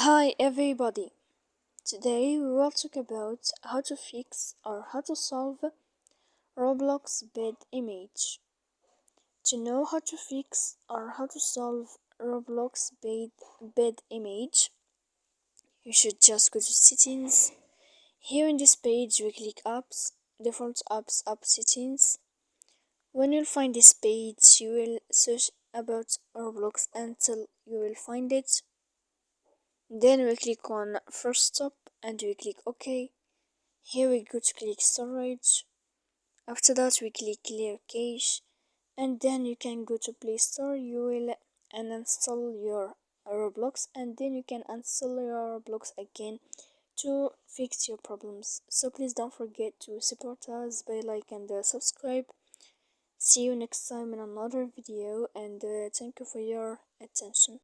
Hi everybody. Today we will talk about how to fix or how to solve Roblox bed image. To know how to fix or how to solve Roblox bed image, you should just go to settings. Here in this page we click apps, default apps, app settings. When you'll find this page you will search about Roblox until you will find it. Then we click on first stop and we click OK. Here we go to click storage. After that we click clear cache, and then you can go to Play Store. You will uninstall your Roblox, and then you can install your Roblox again to fix your problems. So please don't forget to support us by like and subscribe. See you next time in another video, and thank you for your attention.